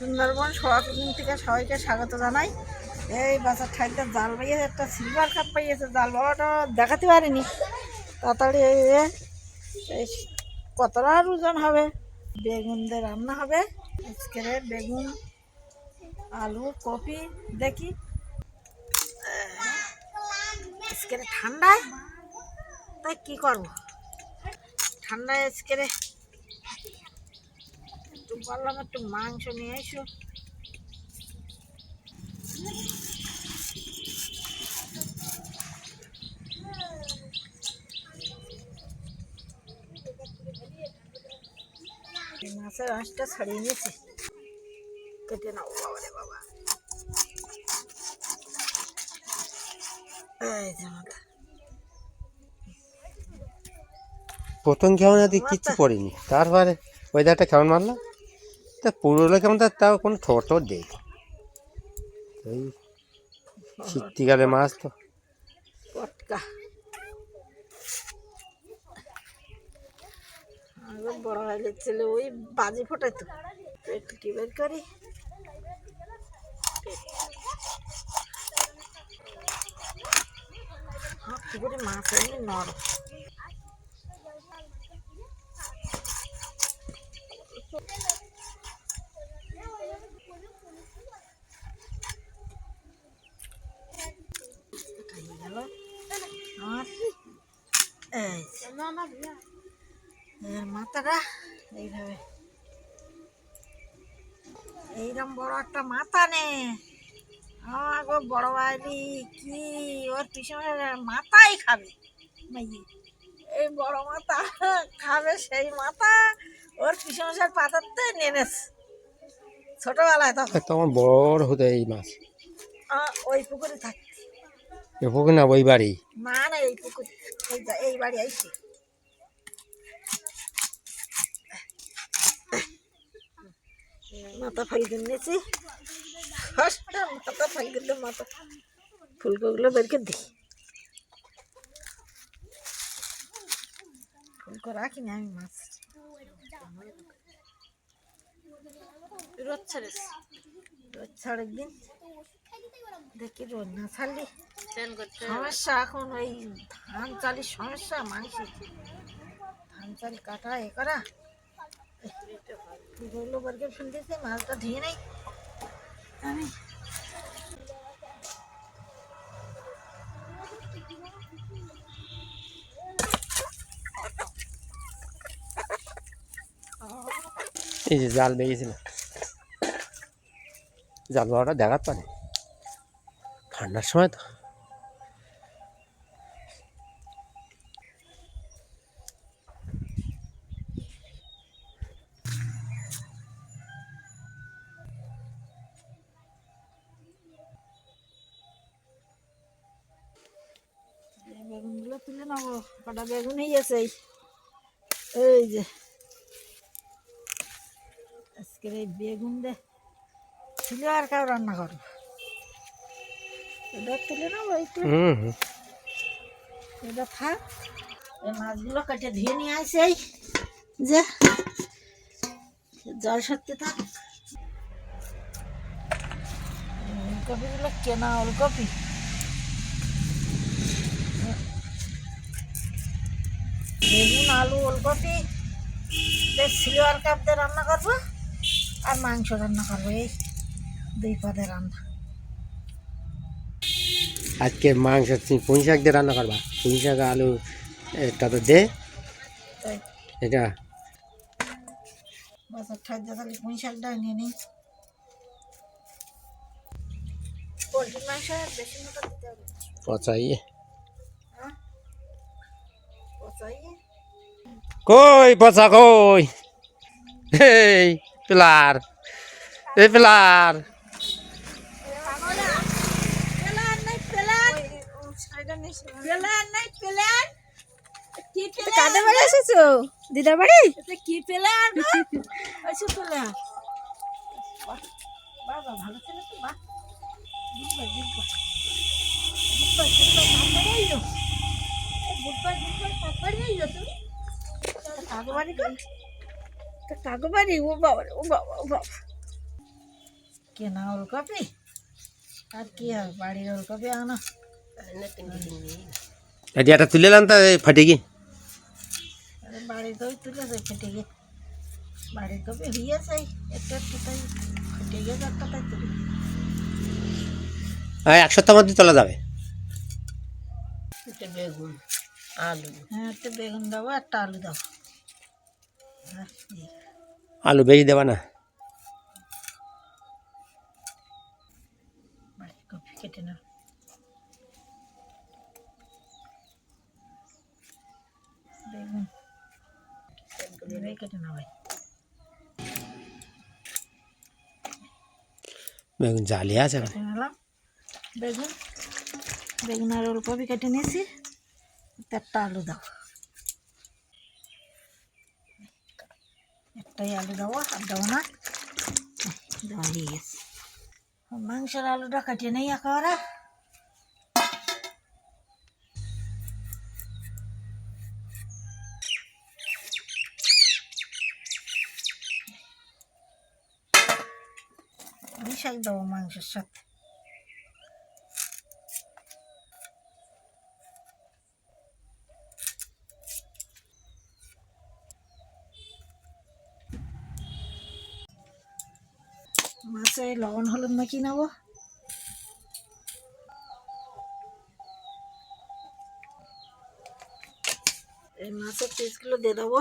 সুন্দরবন সোয়াকিং থেকে সবাইকে স্বাগত জানাই। এই বাচ্চার ঠাইটা জাল পাইয়েছে, একটা সিলভার কাপ পাইয়েছে। জাল বাবাটা দেখাতে পারিনি তাড়াতাড়ি। এই কতটা আর ওজন হবে। বেগুন দিয়ে রান্না হবে আজকে। বেগুন, আলু, কপি দেখি। আজকে ঠান্ডায় তাই কি করবো, ঠান্ডায় আজকে একটু বললাম একটু মাংস নিয়ে এসো। মাছের আঁশটা ছাড়িয়ে নিয়েছি, কেটে নাও। বাবা রে বাবা, এই যে মাথা। প্রথম কেমন কিচ্ছু পড়িনি, তারপরে ওয়েদারটা কেমন মারলাম তা পুরোলো কেমন, তাও কোনো ঠোঁট দেই। ওই শীতকালে মাছ তো পটকা বড় হয়ে ছেলে ওই বাজি ফোটাইতো। পেটটি বের করি, পুকুরে মাছ এমনি নরম। মাথাটা এইভাবে, এইরকম বড় একটা মাথা নে। গো বড় বাইলি কি ওর পিছনে মাথাই খাবে। এই বড় মাথা খাবে, সেই মাথা ওর পিছনে পাতাতে নেনেছে ছোটবেলায়। তখন বড় হতো এই মাছ। ওই পুকুরে থাকতে। এ পুকুর না, ওই বাড়ি না না, এই পুকুর, এই বাড়ি আইছি। মাথা ফালকে নিয়েছি, মাথা ফালকে দিয়ে মাথা ফুলকোগুলো বের করে দিই। ফুলকো রাখিনি আমি মাছ। রোদ ছাড়েছি, রোদ ছাড়ের দিন দেখি। রোদ না ছাড়লি সমস্যা। এখন ওই ধান চালির সমস্যা, মাংসের ধান চাল কাটা এ করা। ফুলগুলো বের করে ফেল দিয়েছে, মাছটা ধুয়ে নেই আমি। এই যে জাল বেরিয়েছিল, জাল বাবাটা দেখার পারে ঠান্ডার সময় তো। বেগুনগুলো তুলে নেবো, কটা বেগুন হয়েছে। এই যে আজকের এই বেগুন দে ছিল আর কেউ রান্না করবো। এটা তুলে নেবো একটু, এটা থাক। এই মাছগুলো কেটে ধুয়ে নিয়ে আসে, এই যে জল সত্যি থাক। ওলকপিগুলো কেনা ওলকপি। বেগুন, আলু, ওলকপি সিলভার কাপ দিয়ে রান্না করবো, আর মাংস রান্না করবো। এই দুই পদের রান্না আজকে। মাংস পুঁই শাক দিয়ে রান্না করবা? পুঁই শাক আলু এটা তো দে, এটা বাজার খাদ্য। তাহলে পুঁই শাকটা নিয়ে নিই। পোলট্রির মাংস বেশি মতো দিতে হবে। পচাইয়ে পচাইয়ে কই পচা কই? এই পিলার, এই পিলার কাদের বাড়ি এসেছো? দিদার বাড়ি? কি পেলার? বাবা ভালো ছিল তো। বাহ, কাকু বাড়ি, ও বাবা, ও বাবা, ও বাবা। কেনা ওলকপি আর কি হবে, বাড়ির ওলকপি আনো। এটি একটা তুলে এলাম তা ফাটে গিয়ে আরে বাড়ির কপি তুলেছে ফেটে গিয়ে, বাড়ির কপি হয়েছে একটু একটু, তাই ফেটে গেছে একটা, তাই তুলি। এক সপ্তাহ মধ্যে তোলা যাবে। বেগুন আলু, হ্যাঁ একটা বেগুন দেবো, একটা আলু দেবো। আলু বেশি দেবা না। বাড়ির কপি কেটে না, বেগুন কেটে না ভাই। বেগুন জালি আছে কেটে নিলাম বেগুন, বেগুন আর ওলকপি কেটে নিয়েছি, একটা আলু দাও, একটাই আলু দেবো, আর দেবো না, দেওয়া হয়ে গেছে। মাংসের আলুটা কেটে নেই একেবারে। মিশাই দেবো মাংসের সাথে। মাছে লবণ হলুদ মাখিয়ে নেবো। এই মাছের পিসগুলো দিয়ে দেবো,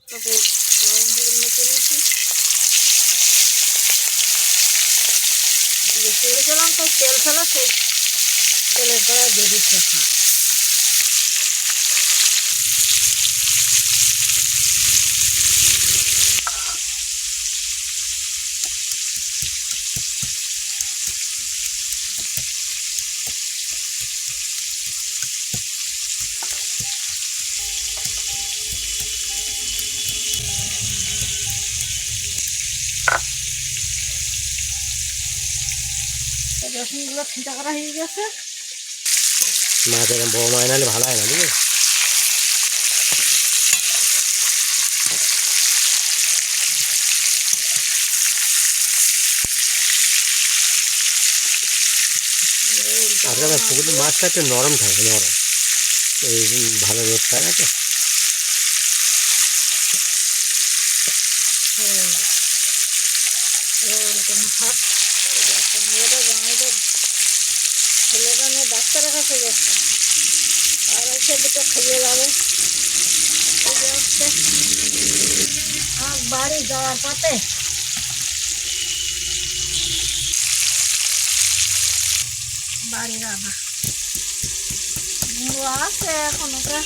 তারপরে লবণ হলুদ মাখিয়ে নিচ্ছি। তেল গেলাম, তাই তেল ফেলা, সেই তেলের কড়াই দিয়ে দিচ্ছি এখন। রসুনগুলো ছিটা করা হয়ে গেছে। মাছ এরকম বড় মাছ নাহলে ভালো হয় না, বুঝলি? আপনার পুকুরের মাছটা একটু নরম থাকে, নরম, এই ভালো রেট পায় না তো। ছেলেটা নিয়ে ডাক্তারের কাছে গেছে, আর এসে দুটো খাইয়ে যাবে। বাড়ি যাওয়ার পথে বাড়ি রান্না মুড়ো আছে এখন, ওটা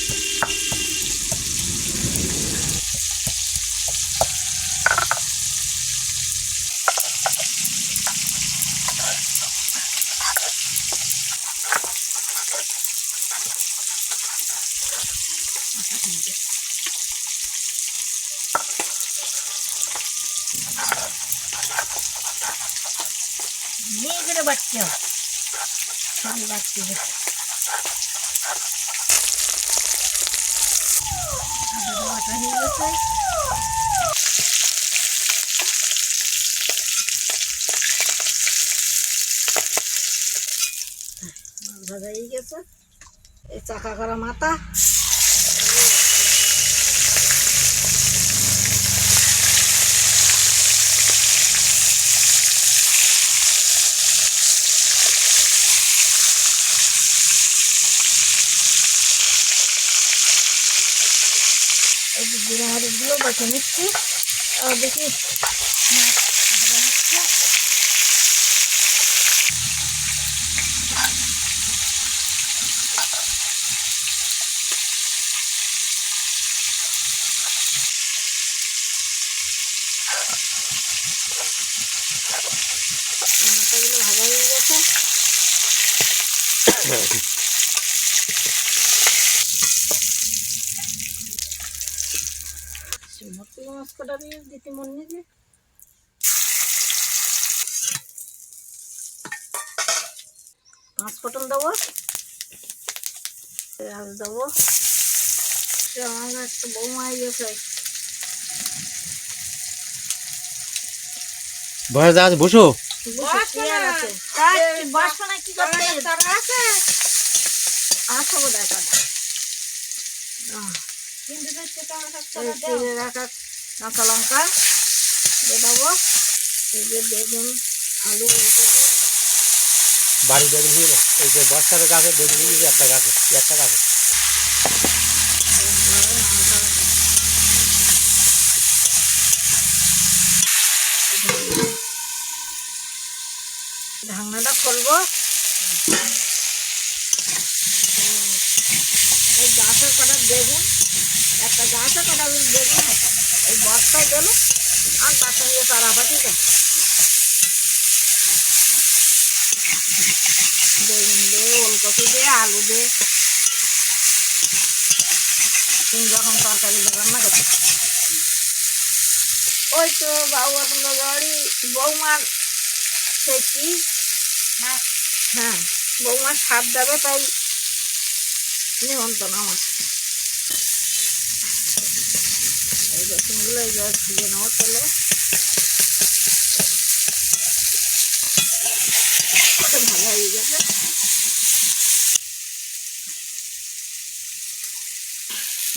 নিয়ে গেলে বাচ্চা বাচ্চা বাটা হয়ে গেছে। মাছ ভাজা হয়ে গেছে। এই চাকা করা মাথা, এই যে জিরা মরিচগুলো বেছে নিচ্ছি। আর দেখি মাছ ভাজা হচ্ছে। মাথাগুলো ভাজা হয়ে গেছে। মাছ কটা দিয়ে দিতে মন নেই। পাঁচ ফোটন দেবো, পেঁয়াজ দেবো। আমার একটা বৌমা গেছে, ভয় যা আছে, বসো। চেয়ার আছে বসো না, কি করতে আছে? আসো বোধ হয় চিড়ে রাখা কাঁচা লঙ্কা দিয়ে দেবো, এই যে বেগুন আলু বাড়ি বেগুন হয়ে গেল, এই যে বর্ষার গাছে বেগুন নিয়ে গেছে, একটা গাছে, একটা গাছে। ঢাকনাটা খুলবো। এই গাছের কটা বেগুন, একটা গাছে কটা বেগুন এই বস্তায় গেল, আর তার সঙ্গে তারাপাতি বেগুন দিয়ে ওলকপি দিয়ে আলু দিয়ে তুমি যখন তরকারি দিয়ে রান্না করছো। ওই তো বাবু এখন বাড়ি বৌমার সে কি, হ্যাঁ হ্যাঁ বৌমার স্বাদ দেবে, তাই নিমন্ত্রণ আমার। এই রসুনগুলো এই জায়গায় ভিজে নেওয়া চলে, ভালো হয়ে গেছে।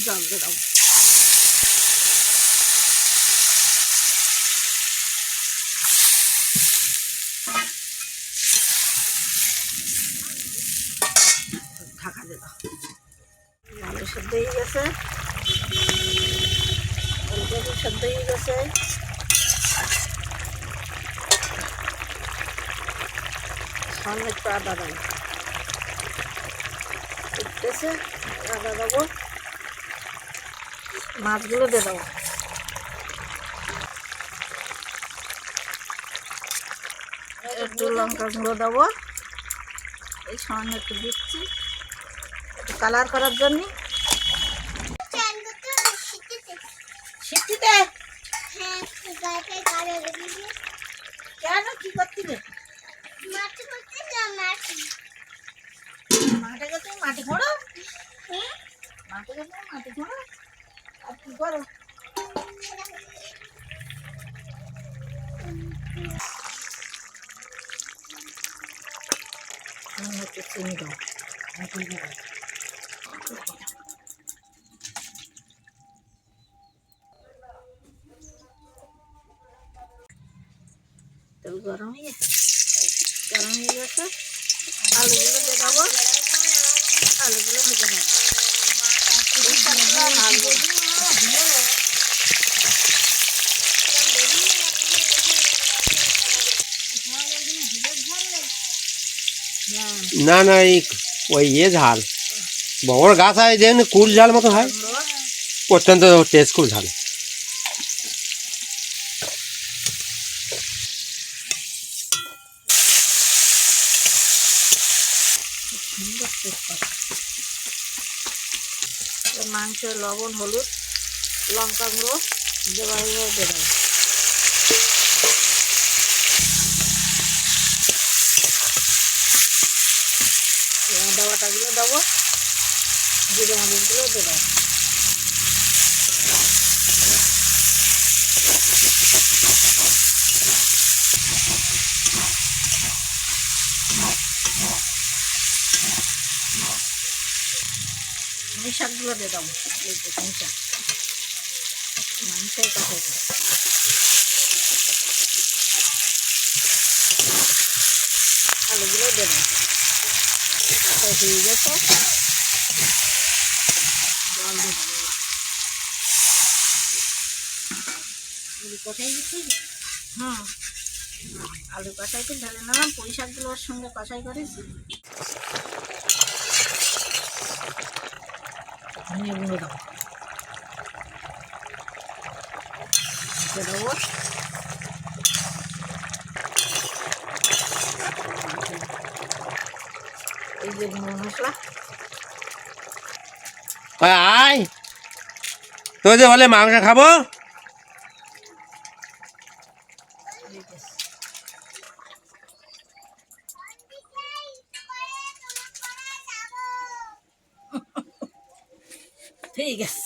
জল দিয়ে দাও। ঢাকা দিয়ে দাও। আলু সেদ্ধ হয়ে গেছে, ফুলকপি সেদ্ধ হয়ে গেছে, সামনে একটু আদা দাও, উঠতেছে আদা দেবো, মাছগুলো দিয়ে দেবো, একটু লঙ্কা গুঁড়ো দেবো, এই সামান্য একটু দিচ্ছি একটু কালার করার জন্য। সিটিতে কেন কি করছিলে? মাঠে গেছে, মাটি খোঁড়ো, মাঠে গেছে মাটি খোঁড়ো, আর কি করো? একটু চিনি দাও, তেল গরম হয়ে গেছে, আলুগুলো দিয়ে দেবো, আলুগুলো ভেজে নেবো। না না, এই ওই ঝাল বড় গাছ হয়, যেন কুল ঝাল মতো হয়, অত্যন্ত টেস্ট, খুব ঝাল। মাংস লবণ হলুদ লঙ্কা গুঁড়ো দেওয়া দেবো, আদা বাটাগুলো দেবো, জিরে মরিচগুলো দেবো, শাকগুলো দিয়ে দেবো, মাংসের কাছে আলুগুলো দেবো, হয়ে গেছে, জল দিয়ে দেবো, কষাই দিচ্ছি। হুম, আলু কষাইতে ঢেলে নিলাম, পুঁই শাকগুলো ওর সঙ্গে কষাই করেছি, ধনিয়া গুঁড়ো দেবো, দেবো এই যে গুঁড়ো মশলা। আয় তো যে বলে মাংস খাবো, ঠিক আছে।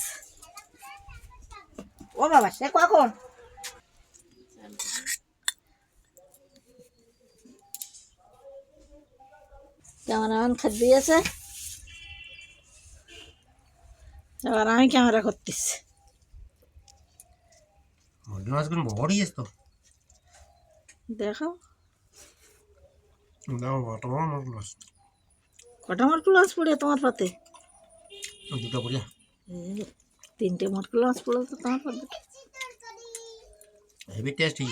ও বাবা, সে কখন ক্যামেরাম্যান খেতে দিয়েছে, এবার আমি ক্যামেরা করতেছি। মুরগি মাছগুলো বড়ই তো, দেখো দেখো কত বড় মুরগি মাছ, কটা মরকুল মাছ পড়ে তোমার পাতে? দুটো পড়িয়া 3টে মরকুল মাছ পড়ে তো তোমার পাতে। Heavy tasty.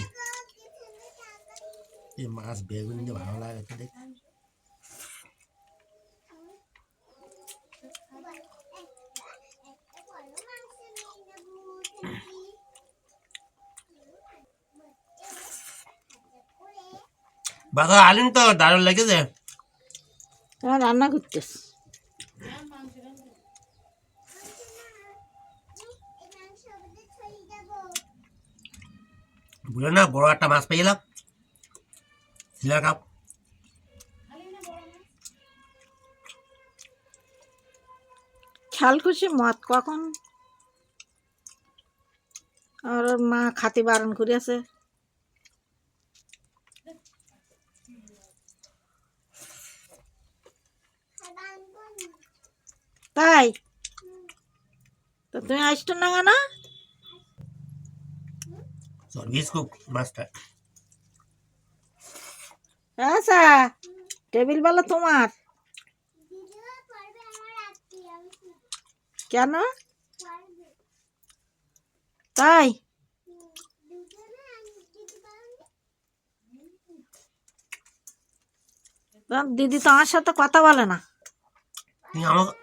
এই মাছ বেগুন দিয়ে ভালো লাগে তো দেখ। বাবা আলিন তো দারুণ লেগেছে। এবার রান্না করতেছ? বুঝলে না, বড় একটা মাছ পেয়ে গেলাম, সিলার কাপ। খেয়াল করছি মদ কখন আর ওর মা খাতে বারণ করিয়াছে। তাই তো তুমি আসতো না কেন? সার্ভিস খুব মাছটা। আচ্ছা, টেবিল বেলা তোমার কেন? তাই দিদি তো আমার সাথে কথা বলে না। তুমি আমাকে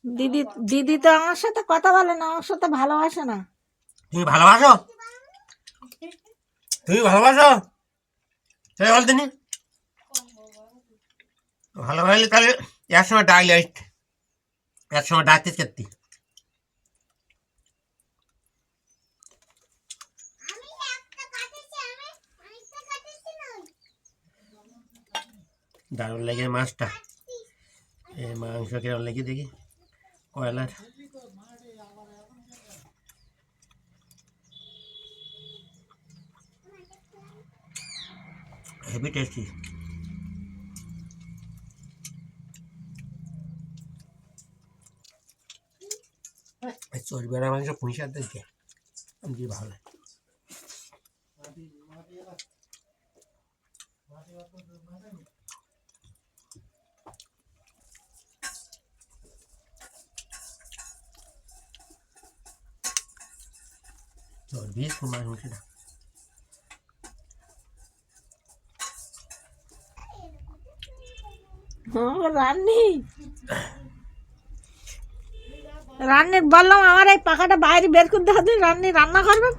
দিদি দিদি তো আমার সাথে কথা বলে না, আমার সাথে ভালোবাসে না। তুমি ভালোবাসো, তুমি ভালোবাসো, তাই বলতে নি ভালোবাসলে তাহলে একসময় ডাকলে আসতে, একসময় ডাকতে চাচ্ছি। দারুণ লেগে মাছটা, এই মাংস কিরম লেগে দেখি কয়লার। Heavy tasty. চর্বিওয়ালা মাংস পুঁই শাক দেখে দিয়ে ভালো লাগে। চর্বি কুমার মাংসটা রান্নির বললাম আমার এই পাখাটা বাইরে বের করতে হবে, রান্নি রান্না করবেন।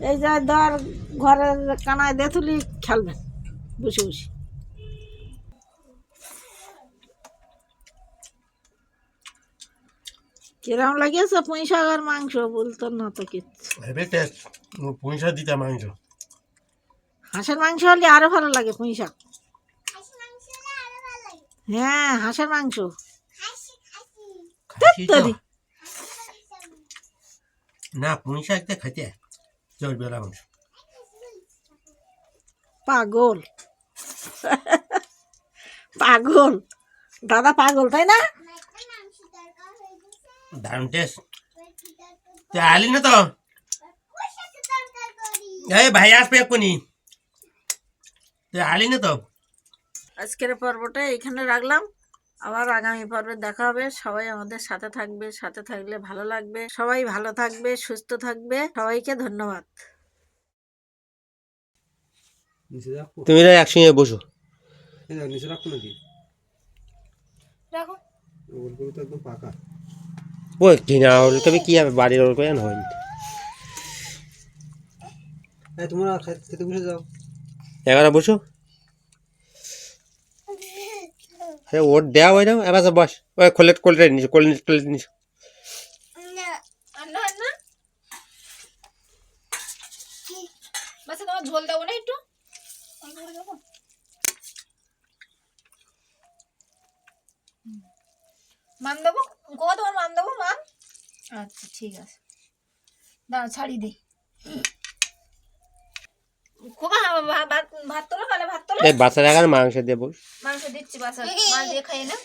এই যে ধর ঘরের কানায় দেথুলি খেলবেন বসে বসে। কিরম লাগিয়েছে পুঁই শাক আর মাংস? বলতো না তো কিচ্ছু। Heavy taste. পুঁই শাক দিতে মাংস, হাঁসের মাংস হলে আরো ভালো লাগে পুঁই শাক। হ্যাঁ, হাঁসের মাংস। খাসি তো তরি না, পুঁই শাক দিয়ে খাইতে চর্বিওয়ালা মাংস। পাগল পাগল দাদা, পাগল তাই না? দারুণ টেস্ট। তুই আলি না তো? এই ভাই আসবে এক্ষুনি, তুই আলি না তো? আজকের পর্বটা এখানে রাখলাম, আবার আগামী পর্বে দেখা হবে। সবাই আমাদের সাথে থাকবে, সাথে থাকলে ভালো লাগবে। সবাই ভালো থাকবে, সুস্থ থাকবে। সবাইকে ধন্যবাদ। তুমি একসঙ্গে বসো, নিচে রাখো নাকি? রাখো। ওলকপি তো একদম পাকা। ওই কিনা ওলকপি কি হবে, বাড়ির ওলকপি হয়নি। তোমরা খেতে বসে যাও। এগারো বসো, ওর দেওয়া হয় না। এবার বস, ওই কোলেট কোলেট নিচে, কোলেট কোলেট নিচে। তোমার ঝোল দেবো না একটু? মান দেবো? তোমার মান দেবো? মান? আচ্ছা ঠিক আছে, দাঁড়া ছাড়ি দিই। খোকা ভাত ভাত তোলো, তাহলে ভাত তোলো। এই বাচ্চা দেখার মাংস দেবো। মাংস দিচ্ছি, বাসা মাছ দিয়ে খাই না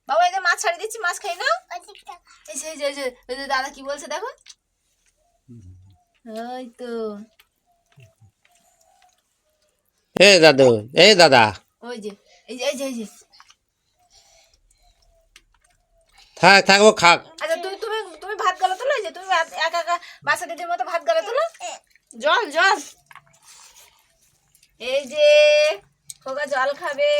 বাবা, এই যে মাছ ছাড়িয়ে দিচ্ছি, মাছ খাই না। এই যে দাদা কি বলছে দেখো, ওই তো এ দাদু, এই দাদা, ওই যে এই যে থাক থাক, ও খাক। আচ্ছা তুমি তুমি তুমি ভাত গালা তোলো, এই যে তুমি একা একা বাসা দিদির মতো ভাত গালা তোলো। জল জল, এই যে খোকা জল খাবে।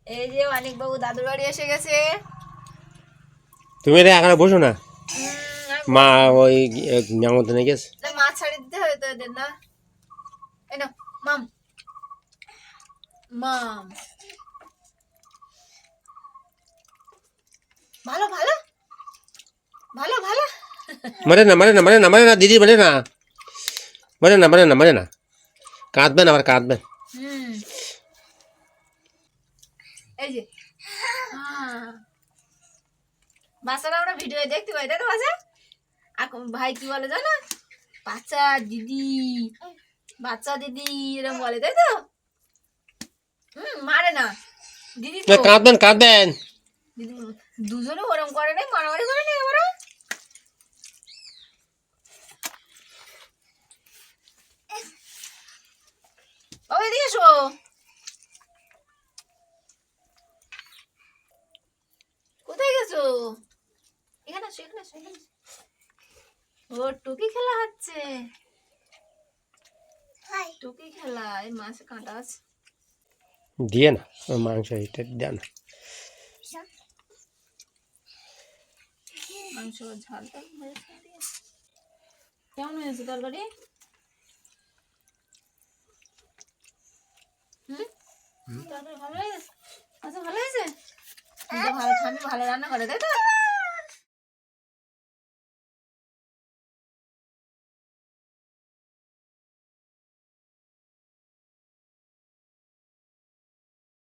এই যে অনেক বাবু দাদুর বাড়ি এসে গেছে। তুমি রে এখানে বসো না, আমি মা ওই নিমন্ত্রণে গেছে। না, মাছ ছাড়িয়ে দিতে হবে তো এদের না। এই নাও মাম মাম, ভালো ভালো ভালো ভালো। মারে না মারে না মারে না মারে না দিদি, মারে না মারে না মারে না মারে না, কাঁদবেন আবার কাঁদবেন। এই যে বাচ্চারা আমরা ভিডিও দেখতে পাই, তাই তো বাচ্চা? ভাই কি বলে জানো, বাচ্চা দিদি, বাচ্চা দিদি এরকম বলে, তাই তো? মারে না দিদি তো, কাঁদবেন কাঁদবেন। দিদি দুজনে ওরম করে নাই, মারামারি করে নাই আমরা। বাবা এদিকে এসো। কোথায় গেছো? এখানে আসো, এখানে আসো, এখানে আসো। ও টুকি খেলা হচ্ছে, টুকি খেলা। এই মাছে কাঁটা আছে, দিয়ে না ওই মাংস, এটা দেয় না। মাংস ঝালটা কেমন হয়েছে তরকারি? তরকারি ভালো হয়েছে? আচ্ছা ভালো হয়েছে, ভালো স্বামী ভালো রান্না করে, তাই তো?